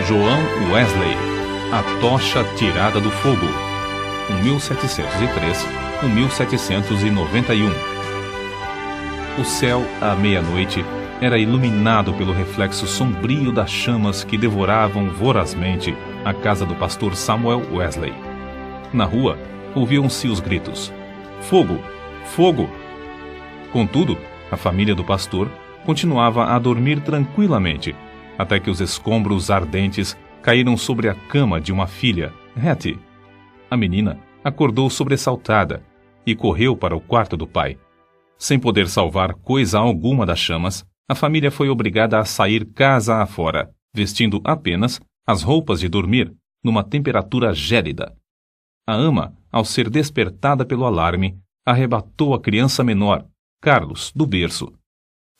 João Wesley, A Tocha Tirada do Fogo, 1703-1791. O céu, à meia-noite, era iluminado pelo reflexo sombrio das chamas que devoravam vorazmente a casa do pastor Samuel Wesley. Na rua, ouviam-se os gritos: "Fogo! Fogo!" Contudo, a família do pastor continuava a dormir tranquilamente, até que os escombros ardentes caíram sobre a cama de uma filha, Hattie. A menina acordou sobressaltada e correu para o quarto do pai. Sem poder salvar coisa alguma das chamas, a família foi obrigada a sair casa afora, vestindo apenas as roupas de dormir, numa temperatura gélida. A ama, ao ser despertada pelo alarme, arrebatou a criança menor, Carlos, do berço.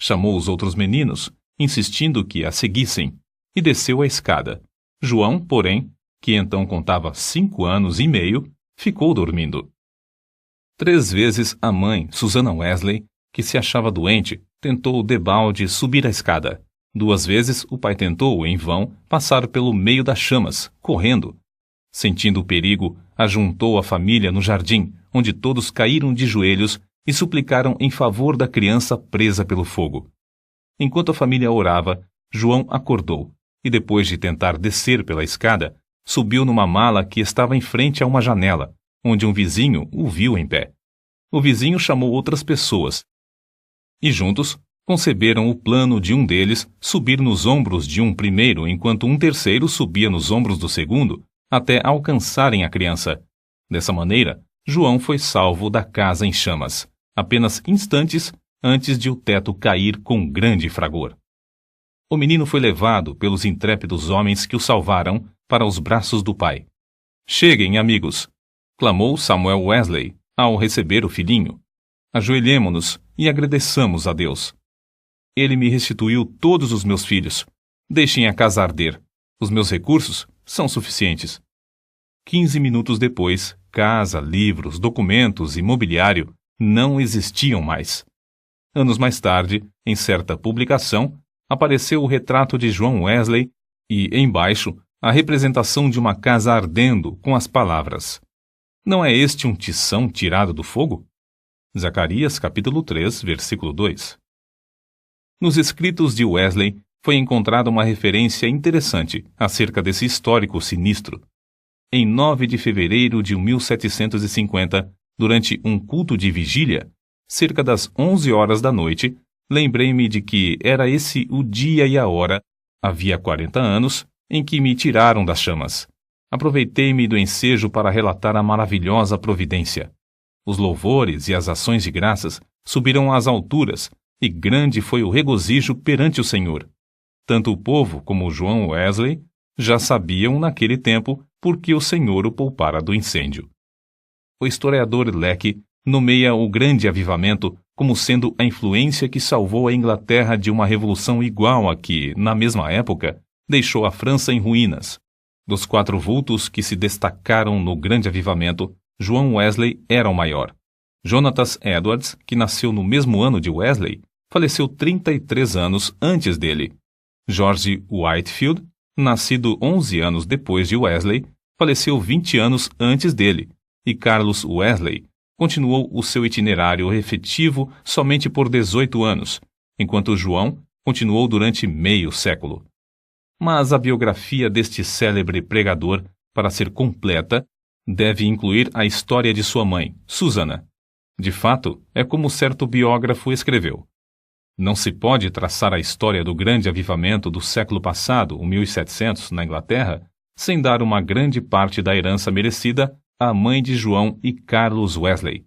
Chamou os outros meninos, insistindo que a seguissem, e desceu a escada. João, porém, que então contava 5 anos e meio, ficou dormindo. 3 vezes a mãe, Susana Wesley, que se achava doente, tentou debalde subir a escada. 2 vezes o pai tentou, em vão, passar pelo meio das chamas, correndo. Sentindo o perigo, ajuntou a família no jardim, onde todos caíram de joelhos e suplicaram em favor da criança presa pelo fogo. Enquanto a família orava, João acordou e, depois de tentar descer pela escada, subiu numa mala que estava em frente a uma janela, onde um vizinho o viu em pé. O vizinho chamou outras pessoas e juntos conceberam o plano de um deles subir nos ombros de um primeiro enquanto um terceiro subia nos ombros do segundo até alcançarem a criança. Dessa maneira, João foi salvo da casa em chamas, apenas instantes antes de o teto cair com grande fragor. O menino foi levado pelos intrépidos homens que o salvaram para os braços do pai. "Cheguem, amigos!" clamou Samuel Wesley ao receber o filhinho. "Ajoelhemo-nos e agradeçamos a Deus. Ele me restituiu todos os meus filhos. Deixem a casa arder. Os meus recursos são suficientes." 15 minutos depois, casa, livros, documentos e mobiliário não existiam mais. Anos mais tarde, em certa publicação, apareceu o retrato de João Wesley e, embaixo, a representação de uma casa ardendo com as palavras: "Não é este um tição tirado do fogo?" Zacarias capítulo 3, versículo 2. Nos escritos de Wesley foi encontrada uma referência interessante acerca desse histórico sinistro. Em 9 de fevereiro de 1750, durante um culto de vigília, cerca das 11 horas da noite, lembrei-me de que era esse o dia e a hora, havia 40 anos, em que me tiraram das chamas. Aproveitei-me do ensejo para relatar a maravilhosa providência. Os louvores e as ações de graças subiram às alturas, e grande foi o regozijo perante o Senhor. Tanto o povo como João Wesley já sabiam naquele tempo por que o Senhor o poupara do incêndio. O historiador Lecky nomeia o Grande Avivamento como sendo a influência que salvou a Inglaterra de uma revolução igual a que, na mesma época, deixou a França em ruínas. Dos 4 vultos que se destacaram no Grande Avivamento, João Wesley era o maior. Jonathan Edwards, que nasceu no mesmo ano de Wesley, faleceu 33 anos antes dele. George Whitefield, nascido 11 anos depois de Wesley, faleceu 20 anos antes dele, e Carlos Wesley continuou o seu itinerário efetivo somente por 18 anos, enquanto João continuou durante meio século. Mas a biografia deste célebre pregador, para ser completa, deve incluir a história de sua mãe, Susana. De fato, é como certo biógrafo escreveu: "Não se pode traçar a história do grande avivamento do século passado, o 1700, na Inglaterra, sem dar uma grande parte da herança merecida à mãe de João e Carlos Wesley.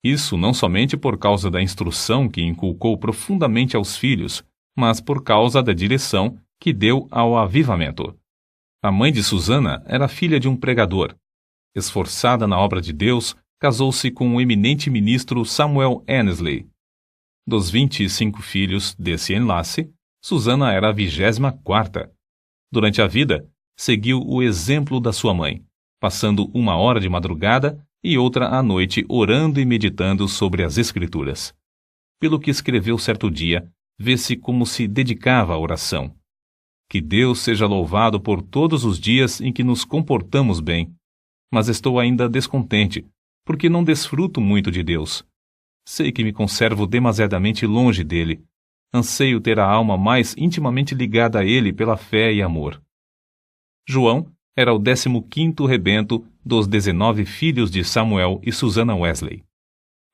Isso não somente por causa da instrução que inculcou profundamente aos filhos, mas por causa da direção que deu ao avivamento. A mãe de Susana era filha de um pregador. Esforçada na obra de Deus, casou-se com o eminente ministro Samuel Annesley. Dos 25 filhos desse enlace, Susana era a 24ª. Durante a vida, seguiu o exemplo da sua mãe, passando 1 hora de madrugada e outra à noite orando e meditando sobre as Escrituras. Pelo que escreveu certo dia, vê-se como se dedicava à oração. Que Deus seja louvado por todos os dias em que nos comportamos bem. Mas estou ainda descontente, porque não desfruto muito de Deus. Sei que me conservo demasiadamente longe dele. Anseio ter a alma mais intimamente ligada a ele pela fé e amor. João era o 15º rebento dos 19 filhos de Samuel e Susannah Wesley.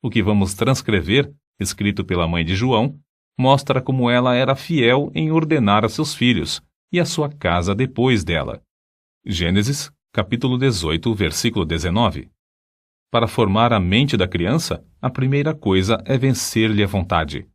O que vamos transcrever, escrito pela mãe de João, mostra como ela era fiel em ordenar a seus filhos e a sua casa depois dela. Gênesis, capítulo 18, versículo 19. Para formar a mente da criança, a primeira coisa é vencer-lhe a vontade.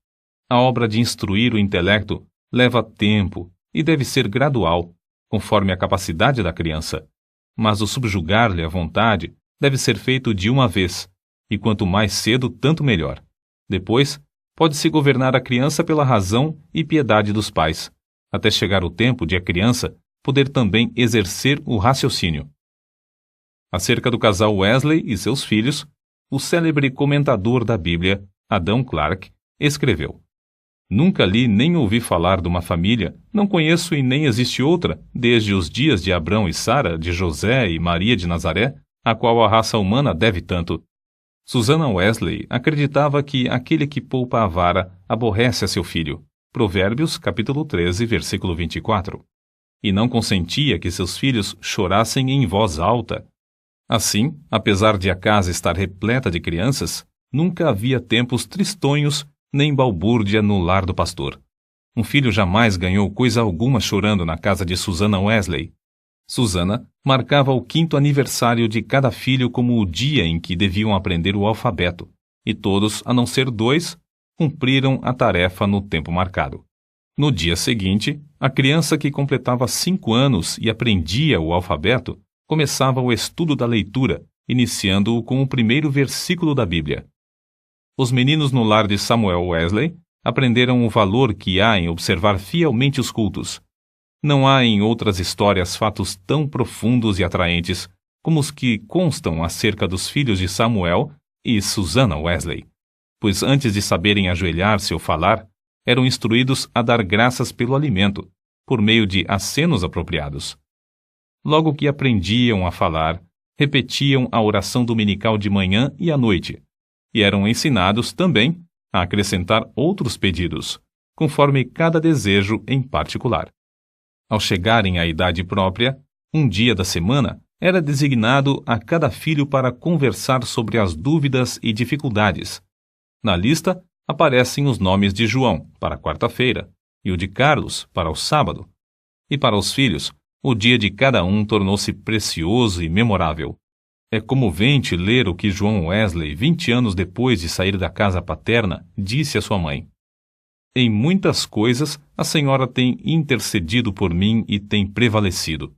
A obra de instruir o intelecto leva tempo e deve ser gradual, conforme a capacidade da criança. Mas o subjugar-lhe a vontade deve ser feito de uma vez, e quanto mais cedo, tanto melhor. Depois, pode-se governar a criança pela razão e piedade dos pais, até chegar o tempo de a criança poder também exercer o raciocínio. Acerca do casal Wesley e seus filhos, o célebre comentador da Bíblia, Adam Clarke, escreveu: Nunca li nem ouvi falar de uma família, não conheço e nem existe outra, desde os dias de Abrão e Sara, de José e Maria de Nazaré, a qual a raça humana deve tanto. Susannah Wesley acreditava que aquele que poupa a vara aborrece a seu filho. Provérbios, capítulo 13, versículo 24. E não consentia que seus filhos chorassem em voz alta. Assim, apesar de a casa estar repleta de crianças, nunca havia tempos tristonhos nem balbúrdia no lar do pastor. Um filho jamais ganhou coisa alguma chorando na casa de Susannah Wesley. Susannah marcava o 5º aniversário de cada filho como o dia em que deviam aprender o alfabeto, e todos, a não ser 2, cumpriram a tarefa no tempo marcado. No dia seguinte, a criança que completava 5 anos e aprendia o alfabeto começava o estudo da leitura, iniciando-o com o primeiro versículo da Bíblia. Os meninos no lar de Samuel Wesley aprenderam o valor que há em observar fielmente os cultos. Não há em outras histórias fatos tão profundos e atraentes como os que constam acerca dos filhos de Samuel e Susannah Wesley, pois antes de saberem ajoelhar-se ou falar, eram instruídos a dar graças pelo alimento, por meio de acenos apropriados. Logo que aprendiam a falar, repetiam a oração dominical de manhã e à noite, e eram ensinados também a acrescentar outros pedidos, conforme cada desejo em particular. Ao chegarem à idade própria, um dia da semana era designado a cada filho para conversar sobre as dúvidas e dificuldades. Na lista aparecem os nomes de João, para a quarta-feira, e o de Carlos, para o sábado. E para os filhos, o dia de cada um tornou-se precioso e memorável. É comovente ler o que João Wesley, 20 anos depois de sair da casa paterna, disse à sua mãe: Em muitas coisas, a senhora tem intercedido por mim e tem prevalecido.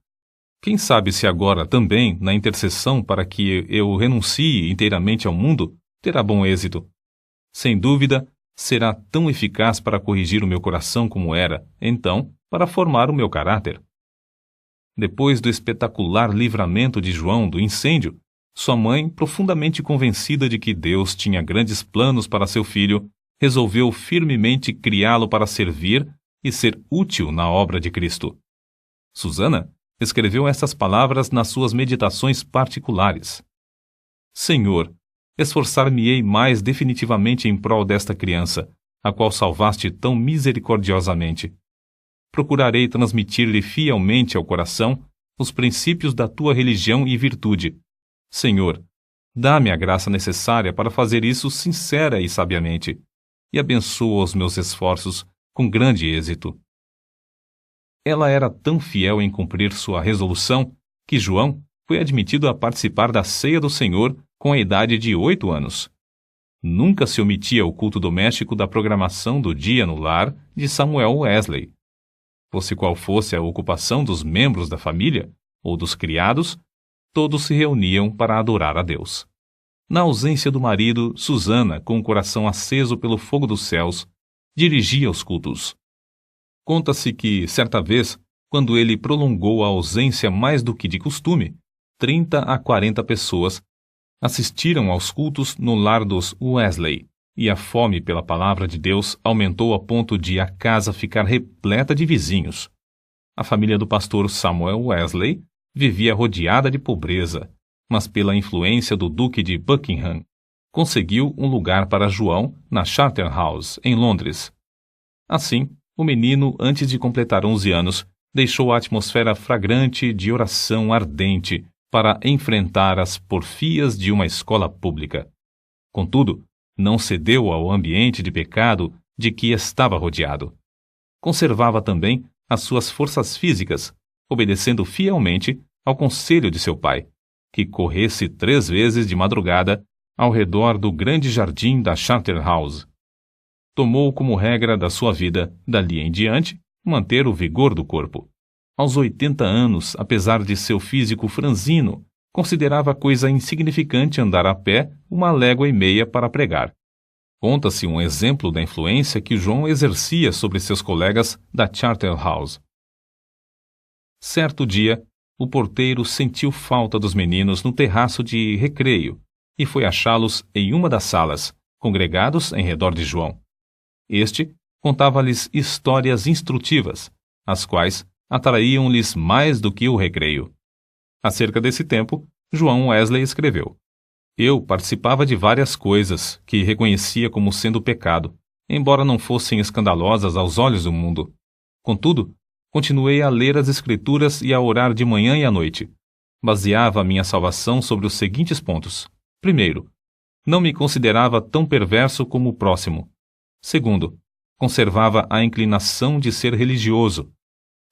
Quem sabe se agora também, na intercessão para que eu renuncie inteiramente ao mundo, terá bom êxito. Sem dúvida, será tão eficaz para corrigir o meu coração como era, então, para formar o meu caráter. Depois do espetacular livramento de João do incêndio, sua mãe, profundamente convencida de que Deus tinha grandes planos para seu filho, resolveu firmemente criá-lo para servir e ser útil na obra de Cristo. Susannah escreveu estas palavras nas suas meditações particulares: Senhor, esforçar-me-ei mais definitivamente em prol desta criança, a qual salvaste tão misericordiosamente. Procurarei transmitir-lhe fielmente ao coração os princípios da tua religião e virtude. Senhor, dá-me a graça necessária para fazer isso sincera e sabiamente, e abençoa os meus esforços com grande êxito. Ela era tão fiel em cumprir sua resolução que João foi admitido a participar da ceia do Senhor com a idade de 8 anos. Nunca se omitia o culto doméstico da programação do dia no lar de Samuel Wesley. Fosse qual fosse a ocupação dos membros da família ou dos criados, todos se reuniam para adorar a Deus. Na ausência do marido, Susannah, com o coração aceso pelo fogo dos céus, dirigia os cultos. Conta-se que, certa vez, quando ele prolongou a ausência mais do que de costume, 30 a 40 pessoas assistiram aos cultos no lar dos Wesley, e a fome pela palavra de Deus aumentou a ponto de a casa ficar repleta de vizinhos. A família do pastor Samuel Wesley vivia rodeada de pobreza, mas pela influência do Duque de Buckingham, conseguiu um lugar para João na Charterhouse, em Londres. Assim, o menino, antes de completar 11 anos, deixou a atmosfera fragrante de oração ardente para enfrentar as porfias de uma escola pública. Contudo, não cedeu ao ambiente de pecado de que estava rodeado. Conservava também as suas forças físicas, obedecendo fielmente ao conselho de seu pai, que corresse 3 vezes de madrugada ao redor do grande jardim da Charterhouse. Tomou como regra da sua vida, dali em diante, manter o vigor do corpo. Aos 80 anos, apesar de seu físico franzino, considerava coisa insignificante andar a pé 1,5 léguas para pregar. Conta-se um exemplo da influência que João exercia sobre seus colegas da Charterhouse. Certo dia, o porteiro sentiu falta dos meninos no terraço de recreio e foi achá-los em uma das salas, congregados em redor de João. Este contava-lhes histórias instrutivas, as quais atraíam-lhes mais do que o recreio. Acerca desse tempo, João Wesley escreveu: Eu participava de várias coisas que reconhecia como sendo pecado, embora não fossem escandalosas aos olhos do mundo. Contudo, continuei a ler as Escrituras e a orar de manhã e à noite. Baseava a minha salvação sobre os seguintes pontos. Primeiro, não me considerava tão perverso como o próximo. Segundo, conservava a inclinação de ser religioso.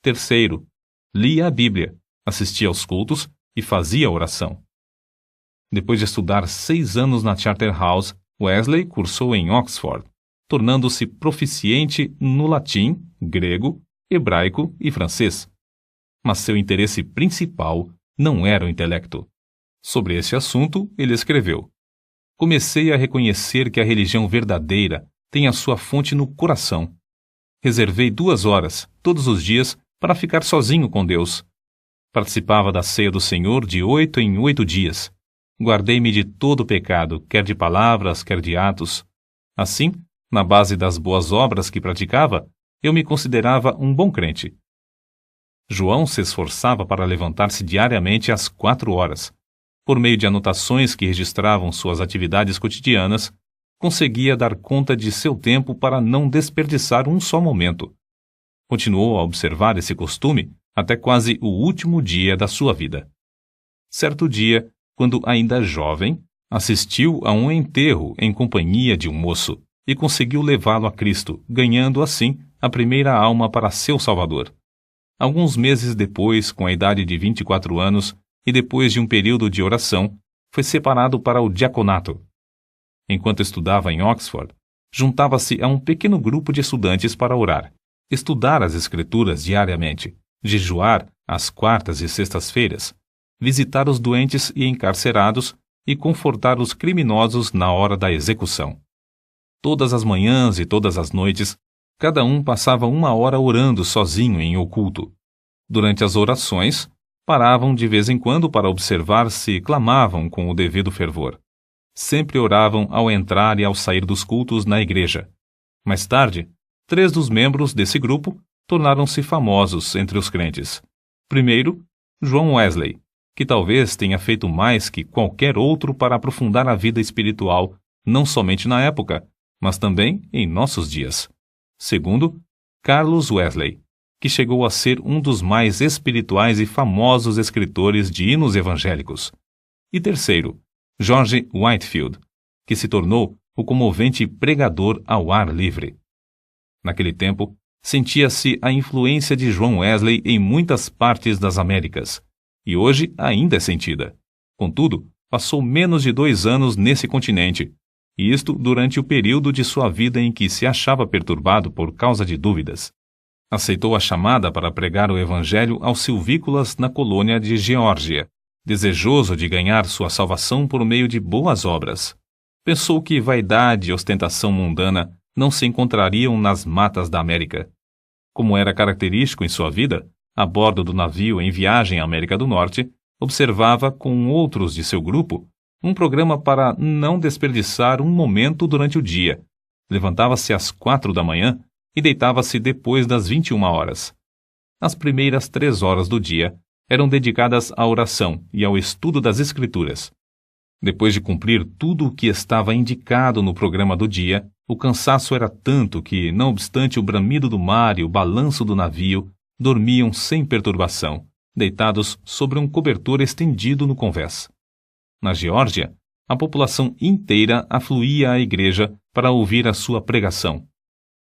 Terceiro, lia a Bíblia, assistia aos cultos e fazia oração. Depois de estudar 6 anos na Charterhouse, Wesley cursou em Oxford, tornando-se proficiente no latim, grego, hebraico e francês. Mas seu interesse principal não era o intelecto. Sobre esse assunto, ele escreveu: Comecei a reconhecer que a religião verdadeira tem a sua fonte no coração. Reservei 2 horas, todos os dias, para ficar sozinho com Deus. Participava da ceia do Senhor de 8 em 8 dias. Guardei-me de todo pecado, quer de palavras, quer de atos. Assim, na base das boas obras que praticava, eu me considerava um bom crente. João se esforçava para levantar-se diariamente às 4 horas. Por meio de anotações que registravam suas atividades cotidianas, conseguia dar conta de seu tempo para não desperdiçar um só momento. Continuou a observar esse costume até quase o último dia da sua vida. Certo dia, quando ainda jovem, assistiu a um enterro em companhia de um moço e conseguiu levá-lo a Cristo, ganhando assim a primeira alma para seu Salvador. Alguns meses depois, com a idade de 24 anos, e depois de um período de oração, foi separado para o diaconato. Enquanto estudava em Oxford, juntava-se a um pequeno grupo de estudantes para orar, estudar as Escrituras diariamente, jejuar às quartas e sextas-feiras, visitar os doentes e encarcerados e confortar os criminosos na hora da execução. Todas as manhãs e todas as noites, cada um passava 1 hora orando sozinho em oculto. Durante as orações, paravam de vez em quando para observar se clamavam com o devido fervor. Sempre oravam ao entrar e ao sair dos cultos na igreja. Mais tarde, 3 dos membros desse grupo tornaram-se famosos entre os crentes. Primeiro, João Wesley, que talvez tenha feito mais que qualquer outro para aprofundar a vida espiritual, não somente na época, mas também em nossos dias. Segundo, Carlos Wesley, que chegou a ser um dos mais espirituais e famosos escritores de hinos evangélicos. E terceiro, George Whitefield, que se tornou o comovente pregador ao ar livre. Naquele tempo, sentia-se a influência de João Wesley em muitas partes das Américas, e hoje ainda é sentida. Contudo, passou menos de 2 anos nesse continente, e isto durante o período de sua vida em que se achava perturbado por causa de dúvidas. Aceitou a chamada para pregar o evangelho aos silvícolas na colônia de Geórgia, desejoso de ganhar sua salvação por meio de boas obras. Pensou que vaidade e ostentação mundana não se encontrariam nas matas da América. Como era característico em sua vida, a bordo do navio em viagem à América do Norte, observava com outros de seu grupo um programa para não desperdiçar um momento durante o dia. Levantava-se às 4 da manhã e deitava-se depois das 21 horas. As primeiras 3 horas do dia eram dedicadas à oração e ao estudo das Escrituras. Depois de cumprir tudo o que estava indicado no programa do dia, o cansaço era tanto que, não obstante o bramido do mar e o balanço do navio, dormiam sem perturbação, deitados sobre um cobertor estendido no convés. Na Geórgia, a população inteira afluía à igreja para ouvir a sua pregação.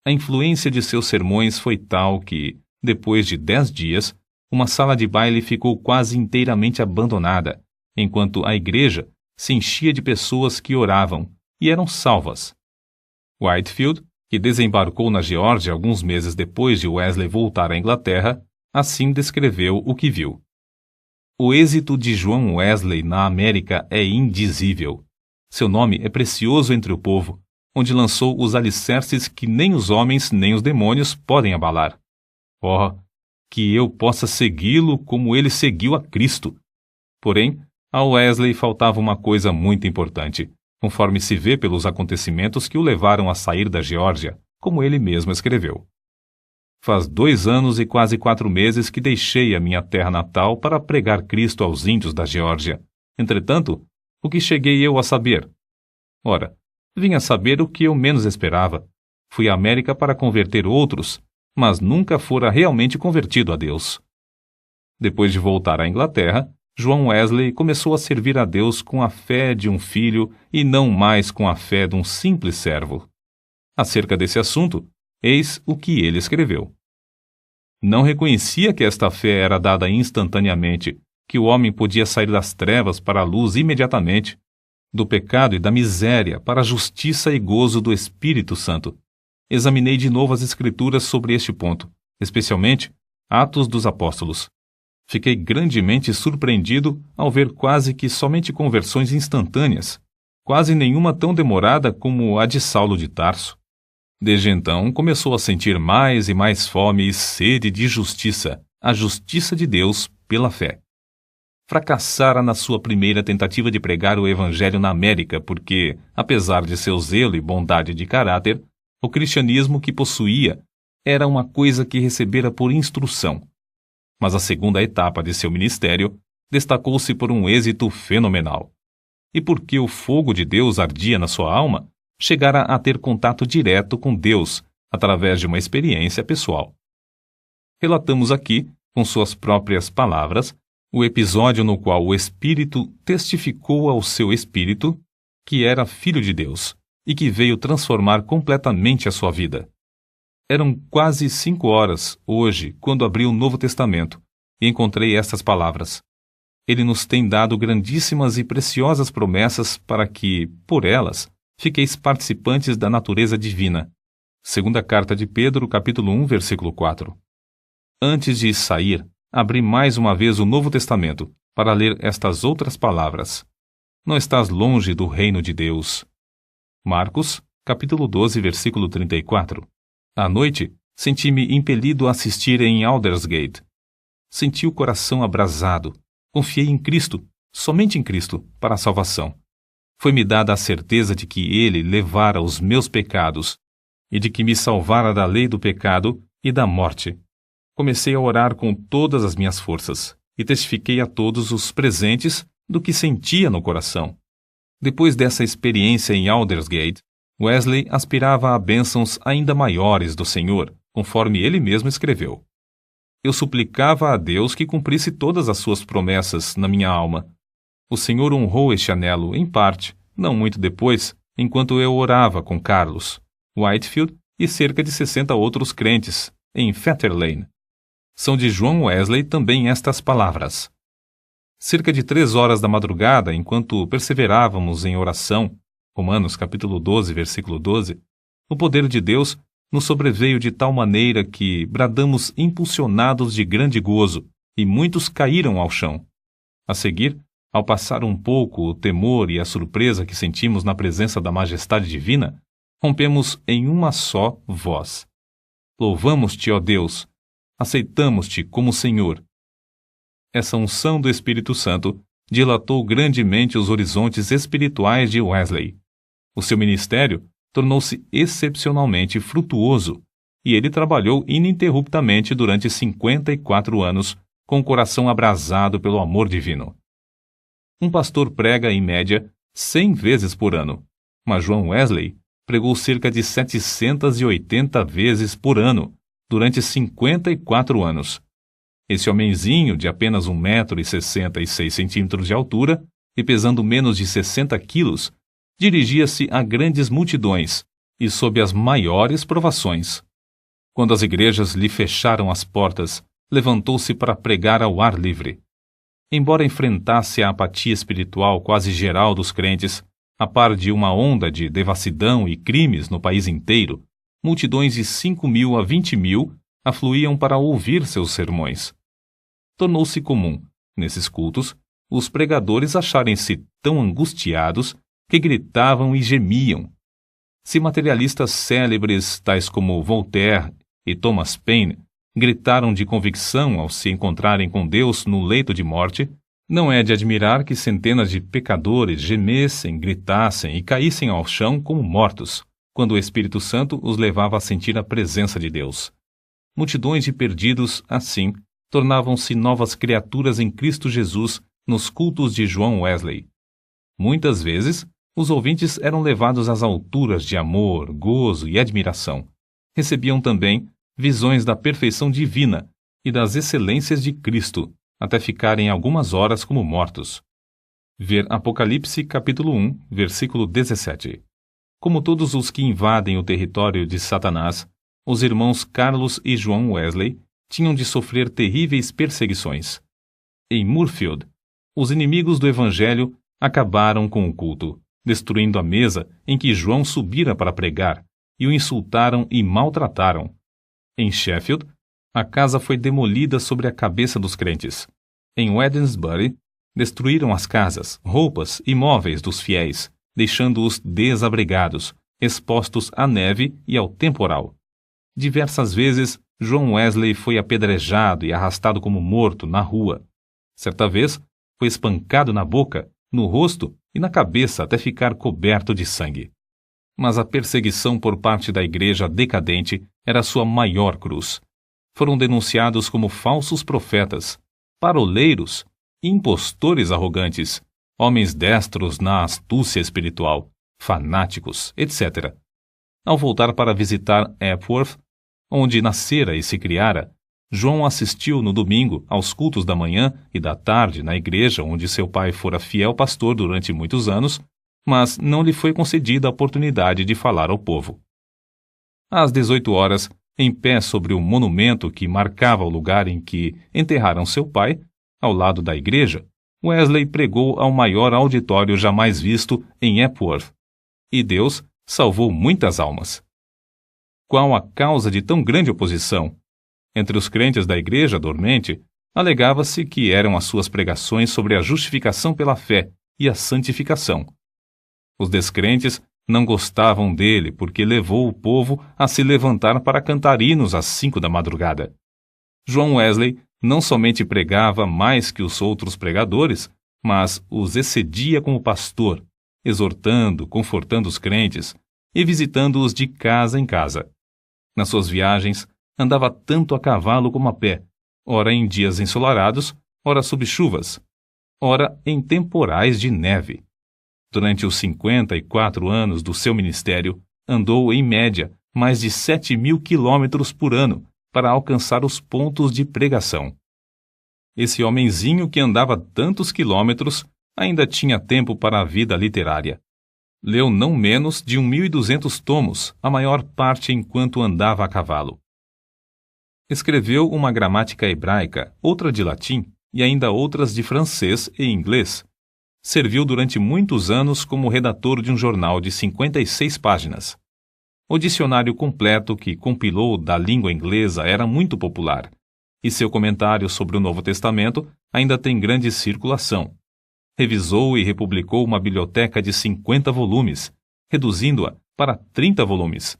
A influência de seus sermões foi tal que, depois de 10 dias, uma sala de baile ficou quase inteiramente abandonada, enquanto a igreja se enchia de pessoas que oravam e eram salvas. Whitefield, que desembarcou na Geórgia alguns meses depois de Wesley voltar à Inglaterra, assim descreveu o que viu. O êxito de João Wesley na América é indizível. Seu nome é precioso entre o povo, onde lançou os alicerces que nem os homens nem os demônios podem abalar. Oh, que eu possa segui-lo como ele seguiu a Cristo! Porém, a Wesley faltava uma coisa muito importante, conforme se vê pelos acontecimentos que o levaram a sair da Geórgia, como ele mesmo escreveu. Faz 2 anos e quase 4 meses que deixei a minha terra natal para pregar Cristo aos índios da Geórgia. Entretanto, o que cheguei eu a saber? Ora, vim a saber o que eu menos esperava. Fui à América para converter outros, mas nunca fora realmente convertido a Deus. Depois de voltar à Inglaterra, João Wesley começou a servir a Deus com a fé de um filho e não mais com a fé de um simples servo. Acerca desse assunto, eis o que ele escreveu. Não reconhecia que esta fé era dada instantaneamente, que o homem podia sair das trevas para a luz imediatamente, do pecado e da miséria para a justiça e gozo do Espírito Santo. Examinei de novo as Escrituras sobre este ponto, especialmente Atos dos Apóstolos. Fiquei grandemente surpreendido ao ver quase que somente conversões instantâneas, quase nenhuma tão demorada como a de Saulo de Tarso. Desde então, começou a sentir mais e mais fome e sede de justiça, a justiça de Deus pela fé. Fracassara na sua primeira tentativa de pregar o Evangelho na América porque, apesar de seu zelo e bondade de caráter, o cristianismo que possuía era uma coisa que recebera por instrução. Mas a segunda etapa de seu ministério destacou-se por um êxito fenomenal. E porque o fogo de Deus ardia na sua alma, chegara a ter contato direto com Deus através de uma experiência pessoal. Relatamos aqui, com suas próprias palavras, o episódio no qual o Espírito testificou ao seu espírito que era filho de Deus e que veio transformar completamente a sua vida. Eram quase 5 horas, hoje, quando abri o Novo Testamento, e encontrei estas palavras. Ele nos tem dado grandíssimas e preciosas promessas para que, por elas, fiqueis participantes da natureza divina. Segunda carta de Pedro, capítulo 1, versículo 4. Antes de sair, abri mais uma vez o Novo Testamento, para ler estas outras palavras. Não estás longe do reino de Deus. Marcos, capítulo 12, versículo 34. À noite, senti-me impelido a assistir em Aldersgate. Senti o coração abrasado. Confiei em Cristo, somente em Cristo, para a salvação. Foi-me dada a certeza de que Ele levara os meus pecados e de que me salvara da lei do pecado e da morte. Comecei a orar com todas as minhas forças e testifiquei a todos os presentes do que sentia no coração. Depois dessa experiência em Aldersgate, Wesley aspirava a bênçãos ainda maiores do Senhor, conforme ele mesmo escreveu. Eu suplicava a Deus que cumprisse todas as suas promessas na minha alma. O Senhor honrou este anelo, em parte, não muito depois, enquanto eu orava com Carlos, Whitefield e cerca de 60 outros crentes, em Fetter Lane. São de João Wesley também estas palavras. Cerca de 3 horas da madrugada, enquanto perseverávamos em oração, Romanos capítulo 12, versículo 12, o poder de Deus nos sobreveio de tal maneira que bradamos impulsionados de grande gozo, e muitos caíram ao chão. A seguir, ao passar um pouco o temor e a surpresa que sentimos na presença da majestade divina, rompemos em uma só voz. Louvamos-te, ó Deus! Aceitamos-te como Senhor. Essa unção do Espírito Santo dilatou grandemente os horizontes espirituais de Wesley. O seu ministério tornou-se excepcionalmente frutuoso, e ele trabalhou ininterruptamente durante 54 anos, com o coração abrasado pelo amor divino. Um pastor prega, em média, 100 vezes por ano, mas João Wesley pregou cerca de 780 vezes por ano, durante 54 anos. Esse homenzinho, de apenas 1,66 m de altura e pesando menos de 60 quilos, dirigia-se a grandes multidões e sob as maiores provações. Quando as igrejas lhe fecharam as portas, levantou-se para pregar ao ar livre. Embora enfrentasse a apatia espiritual quase geral dos crentes, a par de uma onda de devassidão e crimes no país inteiro, multidões de 5.000 a 20.000 afluíam para ouvir seus sermões. Tornou-se comum, nesses cultos, os pregadores acharem-se tão angustiados que gritavam e gemiam. Se materialistas célebres, tais como Voltaire e Thomas Paine, gritaram de convicção ao se encontrarem com Deus no leito de morte, não é de admirar que centenas de pecadores gemessem, gritassem e caíssem ao chão como mortos, quando o Espírito Santo os levava a sentir a presença de Deus. Multidões de perdidos, assim, tornavam-se novas criaturas em Cristo Jesus nos cultos de João Wesley. Muitas vezes, os ouvintes eram levados às alturas de amor, gozo e admiração. Recebiam também visões da perfeição divina e das excelências de Cristo, até ficarem algumas horas como mortos. Ver Apocalipse capítulo 1, versículo 17. Como todos os que invadem o território de Satanás, os irmãos Carlos e João Wesley tinham de sofrer terríveis perseguições. Em Moorfield, os inimigos do Evangelho acabaram com o culto, destruindo a mesa em que João subira para pregar, e o insultaram e maltrataram. Em Sheffield, a casa foi demolida sobre a cabeça dos crentes. Em Wednesbury, destruíram as casas, roupas e móveis dos fiéis, deixando-os desabrigados, expostos à neve e ao temporal. Diversas vezes, João Wesley foi apedrejado e arrastado como morto na rua. Certa vez, foi espancado na boca, no rosto e na cabeça até ficar coberto de sangue. Mas a perseguição por parte da igreja decadente era sua maior cruz. Foram denunciados como falsos profetas, paroleiros, impostores arrogantes, homens destros na astúcia espiritual, fanáticos, etc. Ao voltar para visitar Epworth, onde nascera e se criara, João assistiu no domingo aos cultos da manhã e da tarde na igreja onde seu pai fora fiel pastor durante muitos anos, mas não lhe foi concedida a oportunidade de falar ao povo. Às 18 horas, em pé sobre o monumento que marcava o lugar em que enterraram seu pai, ao lado da igreja, Wesley pregou ao maior auditório jamais visto em Epworth, e Deus salvou muitas almas. Qual a causa de tão grande oposição? Entre os crentes da igreja dormente, alegava-se que eram as suas pregações sobre a justificação pela fé e a santificação. Os descrentes não gostavam dele porque levou o povo a se levantar para cantar hinos às 5 da madrugada. João Wesley não somente pregava mais que os outros pregadores, mas os excedia como pastor, exortando, confortando os crentes e visitando-os de casa em casa. Nas suas viagens, andava tanto a cavalo como a pé, ora em dias ensolarados, ora sob chuvas, ora em temporais de neve. Durante os 54 anos do seu ministério, andou, em média, mais de 7.000 quilômetros por ano para alcançar os pontos de pregação. Esse homenzinho que andava tantos quilômetros ainda tinha tempo para a vida literária. Leu não menos de 1.200 tomos, a maior parte enquanto andava a cavalo. Escreveu uma gramática hebraica, outra de latim e ainda outras de francês e inglês. Serviu durante muitos anos como redator de um jornal de 56 páginas. O dicionário completo que compilou da língua inglesa era muito popular, e seu comentário sobre o Novo Testamento ainda tem grande circulação. Revisou e republicou uma biblioteca de 50 volumes, reduzindo-a para 30 volumes.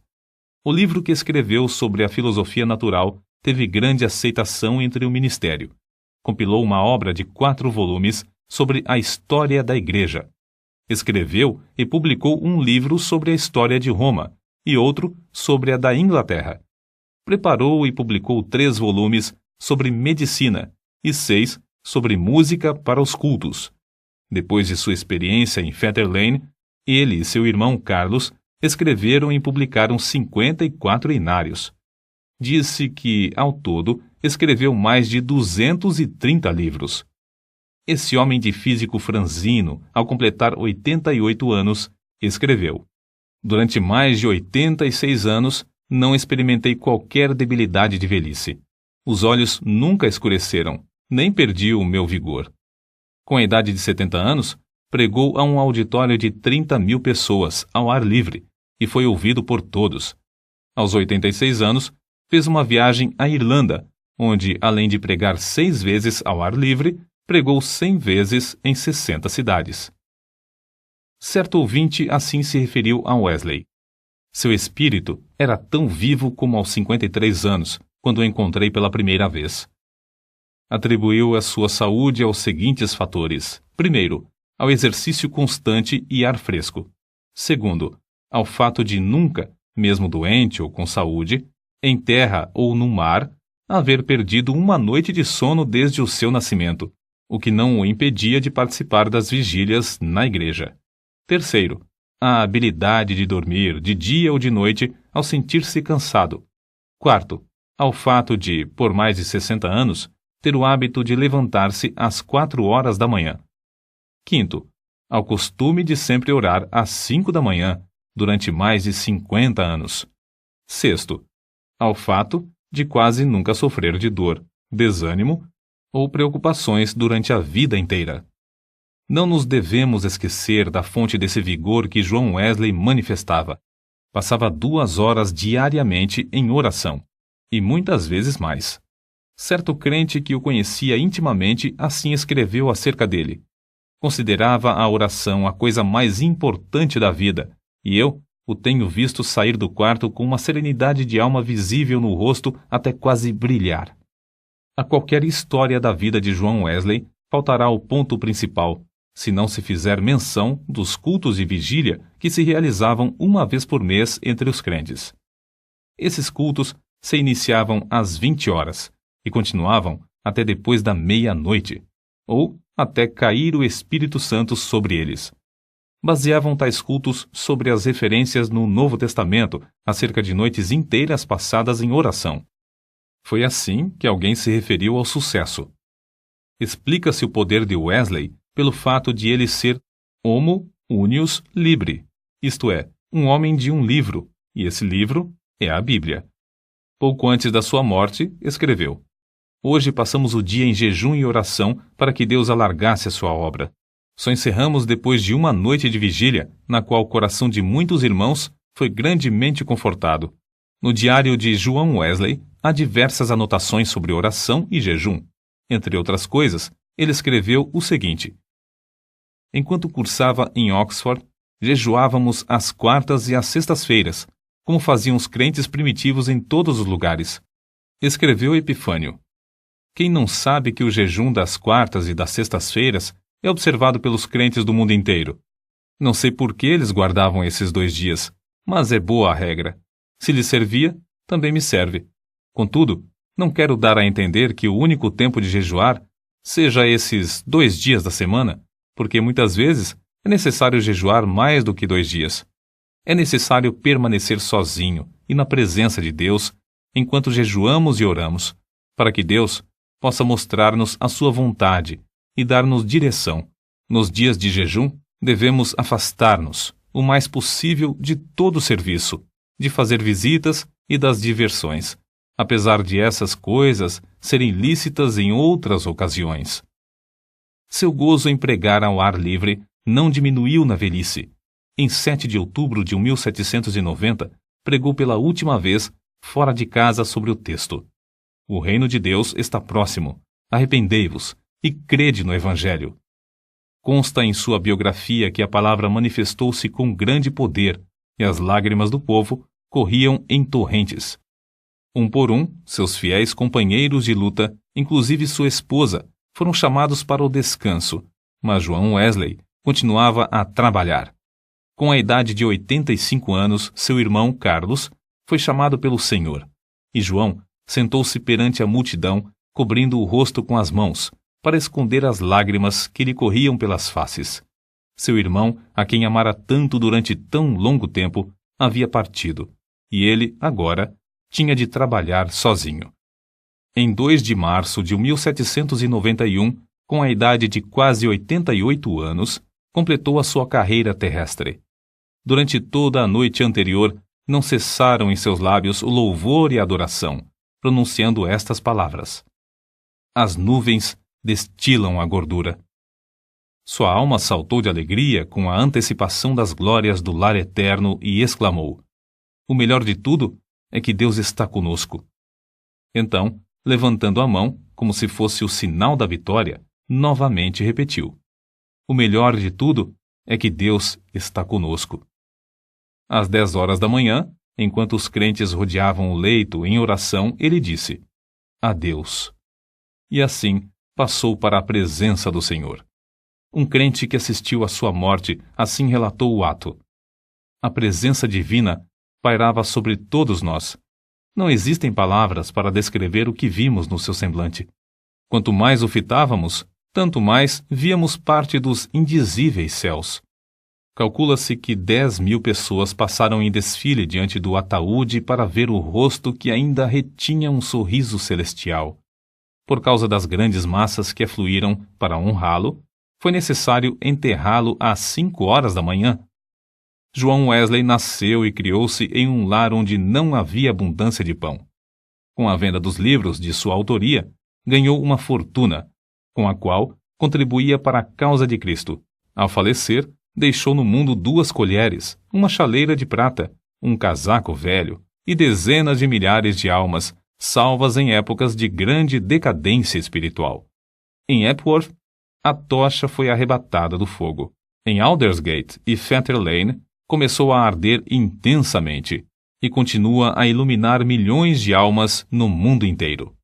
O livro que escreveu sobre a filosofia natural teve grande aceitação entre o ministério. Compilou uma obra de 4 volumes sobre a história da Igreja. Escreveu e publicou um livro sobre a história de Roma e outro sobre a da Inglaterra. preparou e publicou 3 volumes sobre medicina e 6 sobre música para os cultos. Depois de sua experiência em Fetter Lane, ele e seu irmão Carlos escreveram e publicaram 54 inários. Disse que, ao todo, escreveu mais de 230 livros. Esse homem de físico franzino, ao completar 88 anos, escreveu: "Durante mais de 86 anos, não experimentei qualquer debilidade de velhice. Os olhos nunca escureceram, nem perdi o meu vigor." Com a idade de 70 anos, pregou a um auditório de 30.000 pessoas, ao ar livre, e foi ouvido por todos. Aos 86 anos, fez uma viagem à Irlanda, onde, além de pregar 6 vezes ao ar livre, pregou 100 vezes em 60 cidades. Certo ouvinte assim se referiu a Wesley: "Seu espírito era tão vivo como aos 53 anos, quando o encontrei pela primeira vez." Atribuiu a sua saúde aos seguintes fatores: primeiro, ao exercício constante e ar fresco; segundo, ao fato de nunca, mesmo doente ou com saúde, em terra ou no mar, haver perdido uma noite de sono desde o seu nascimento, o que não o impedia de participar das vigílias na igreja. Terceiro, a habilidade de dormir de dia ou de noite ao sentir-se cansado. Quarto, ao fato de, por mais de 60 anos, ter o hábito de levantar-se às 4 horas da manhã. Quinto, ao costume de sempre orar às 5 da manhã, durante mais de 50 anos. Sexto, ao fato de quase nunca sofrer de dor, desânimo ou preocupações durante a vida inteira. Não nos devemos esquecer da fonte desse vigor que John Wesley manifestava. Passava 2 horas diariamente em oração, e muitas vezes mais. Certo crente que o conhecia intimamente assim escreveu acerca dele: "Considerava a oração a coisa mais importante da vida, e eu o tenho visto sair do quarto com uma serenidade de alma visível no rosto até quase brilhar." A qualquer história da vida de John Wesley faltará o ponto principal, se não se fizer menção dos cultos de vigília que se realizavam uma vez por mês entre os crentes. Esses cultos se iniciavam às 20 horas e continuavam até depois da meia-noite, ou até cair o Espírito Santo sobre eles. Baseavam tais cultos sobre as referências no Novo Testamento acerca de noites inteiras passadas em oração. Foi assim que alguém se referiu ao sucesso. Explica-se o poder de Wesley pelo fato de ele ser homo unius libri, isto é, um homem de um livro, e esse livro é a Bíblia. Pouco antes da sua morte, escreveu: "Hoje passamos o dia em jejum e oração para que Deus alargasse a sua obra. Só encerramos depois de uma noite de vigília, na qual o coração de muitos irmãos foi grandemente confortado." No diário de John Wesley, há diversas anotações sobre oração e jejum. Entre outras coisas, ele escreveu o seguinte: "Enquanto cursava em Oxford, jejuávamos às quartas e às sextas-feiras, como faziam os crentes primitivos em todos os lugares." Escreveu Epifânio: "Quem não sabe que o jejum das quartas e das sextas-feiras é observado pelos crentes do mundo inteiro? Não sei por que eles guardavam esses 2 dias, mas é boa a regra. Se lhes servia, também me serve. Contudo, não quero dar a entender que o único tempo de jejuar seja esses 2 dias da semana, porque muitas vezes é necessário jejuar mais do que 2 dias. É necessário permanecer sozinho e na presença de Deus enquanto jejuamos e oramos, para que Deus possa mostrar-nos a sua vontade e dar-nos direção. Nos dias de jejum, devemos afastar-nos o mais possível de todo o serviço, de fazer visitas e das diversões, apesar de essas coisas serem lícitas em outras ocasiões." Seu gozo em pregar ao ar livre não diminuiu na velhice. Em 7 de outubro de 1790, pregou pela última vez fora de casa sobre o texto: "O reino de Deus está próximo. Arrependei-vos e crede no Evangelho." Consta em sua biografia que a palavra manifestou-se com grande poder e as lágrimas do povo corriam em torrentes. Um por um, seus fiéis companheiros de luta, inclusive sua esposa, foram chamados para o descanso, mas John Wesley continuava a trabalhar. Com a idade de 85 anos, seu irmão Carlos foi chamado pelo Senhor. E João sentou-se perante a multidão, cobrindo o rosto com as mãos, para esconder as lágrimas que lhe corriam pelas faces. Seu irmão, a quem amara tanto durante tão longo tempo, havia partido, e ele, agora, tinha de trabalhar sozinho. Em 2 de março de 1791, com a idade de quase 88 anos, completou a sua carreira terrestre. Durante toda a noite anterior, não cessaram em seus lábios o louvor e a adoração, pronunciando estas palavras: as nuvens destilam a gordura. Sua alma saltou de alegria com a antecipação das glórias do lar eterno e exclamou: o melhor de tudo é que Deus está conosco. Então, levantando a mão, como se fosse o sinal da vitória, novamente repetiu: o melhor de tudo é que Deus está conosco. Às 10 horas da manhã, enquanto os crentes rodeavam o leito em oração, ele disse: adeus. E assim passou para a presença do Senhor. Um crente que assistiu à sua morte assim relatou o ato: a presença divina pairava sobre todos nós. Não existem palavras para descrever o que vimos no seu semblante. Quanto mais o fitávamos, tanto mais víamos parte dos indizíveis céus. Calcula-se que 10.000 pessoas passaram em desfile diante do ataúde para ver o rosto que ainda retinha um sorriso celestial. Por causa das grandes massas que afluíram para honrá-lo, foi necessário enterrá-lo às 5 horas da manhã. João Wesley nasceu e criou-se em um lar onde não havia abundância de pão. Com a venda dos livros de sua autoria, ganhou uma fortuna, com a qual contribuía para a causa de Cristo. Ao falecer, deixou no mundo 2 colheres, uma chaleira de prata, um casaco velho e dezenas de milhares de almas, salvas em épocas de grande decadência espiritual. Em Epworth, a tocha foi arrebatada do fogo. Em Aldersgate e Fetter Lane, começou a arder intensamente e continua a iluminar milhões de almas no mundo inteiro.